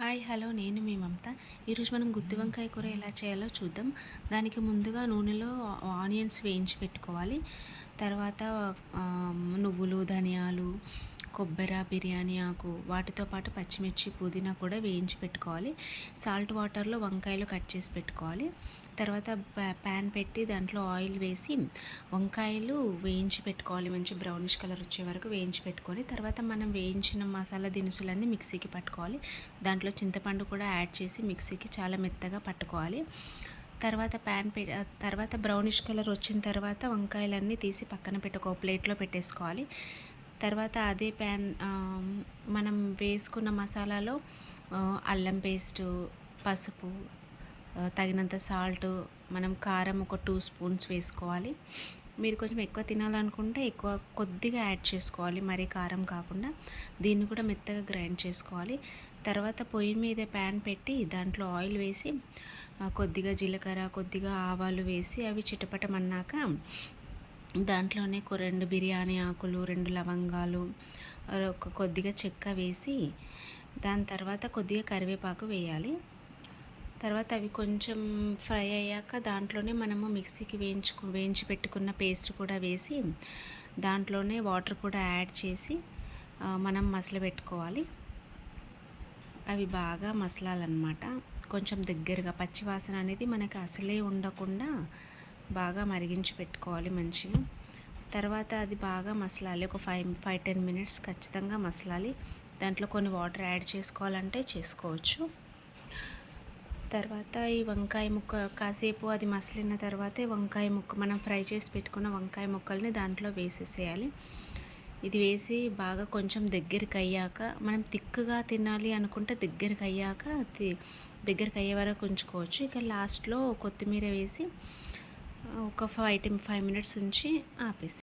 Hi hello నేను మీ మమత. ఈరోజు మనం గుత్తి వంకాయ కూర ఎలా చేయాలో చూద్దాం. దానికి ముందుగా నూనెలో ఆనియన్స్ వేయించి పెట్టుకోవాలి. తర్వాత నువ్వులు, ధనియాలు, కొబ్బరి, బిర్యానీ ఆకు, వాటితో పాటు పచ్చిమిర్చి, పుదీనా కూడా వేయించి పెట్టుకోవాలి. సాల్ట్ వాటర్లో వంకాయలు కట్ చేసి పెట్టుకోవాలి. తర్వాత ప్యాన్ పెట్టి దాంట్లో ఆయిల్ వేసి వంకాయలు వేయించి పెట్టుకోవాలి. మంచి బ్రౌనిష్ కలర్ వచ్చే వరకు వేయించి పెట్టుకొని తర్వాత మనం వేయించిన మసాలా దినుసులన్నీ మిక్సీకి పట్టుకోవాలి. దాంట్లో చింతపండు కూడా యాడ్ చేసి మిక్సీకి చాలా మెత్తగా పట్టుకోవాలి. తర్వాత తర్వాత బ్రౌనిష్ కలర్ వచ్చిన తర్వాత వంకాయలన్నీ తీసి పక్కన పెట్టుకో ప్లేట్లో పెట్టేసుకోవాలి. తర్వాత అదే మనం వేసుకున్న మసాలాలో అల్లం పేస్టు, పసుపు, తగినంత సాల్ట్, మనం కారం ఒక 2 స్పూన్స్ వేసుకోవాలి. మీరు కొంచెం ఎక్కువ తినాలనుకుంటే కొద్దిగా యాడ్ చేసుకోవాలి, మరీ కారం కాకుండా. దీన్ని కూడా మెత్తగా గ్రైండ్ చేసుకోవాలి. తర్వాత పొయ్యి మీద ప్యాన్ పెట్టి దాంట్లో ఆయిల్ వేసి కొద్దిగా జీలకర్ర, కొద్దిగా ఆవాలు వేసి అవి చిటపటమన్నాక దాంట్లోనే 2 బిర్యానీ ఆకులు, 2 లవంగాలు, కొద్దిగా చెక్క వేసి దాని తర్వాత కొద్దిగా కరివేపాకు వేయాలి. తర్వాత అవి కొంచెం ఫ్రై అయ్యాక దాంట్లోనే మనము మిక్సీకి వేయించి పెట్టుకున్న పేస్ట్ కూడా వేసి దాంట్లోనే వాటర్ కూడా యాడ్ చేసి మనం మసలబెట్టుకోవాలి. అవి బాగా మసలాలన్నమాట. కొంచెం దగ్గరగా పచ్చి వాసన అనేది మనకు అసలే ఉండకుండా బాగా మరిగించి పెట్టుకోవాలి మంచిగా. తర్వాత అది బాగా మసలాలి. ఒక 5-10 మినిట్స్ ఖచ్చితంగా మసలాలి. దాంట్లో కొన్ని వాటర్ యాడ్ చేసుకోవాలంటే చేసుకోవచ్చు. తర్వాత ఈ వంకాయ ముక్క కాసేపు అది మసలిన తర్వాతే మనం ఫ్రై చేసి పెట్టుకున్న వంకాయ ముక్కల్ని దాంట్లో వేసేసేయాలి. ఇది వేసి బాగా కొంచెం దగ్గరికి అయ్యాక, మనం తిక్కుగా తినాలి అనుకుంటే దగ్గరికి అయ్యే వరకు ఉంచుకోవచ్చు. ఇక లాస్ట్లో కొత్తిమీర వేసి ఒక 5 మినిట్స్ ఉంచి ఆపేసి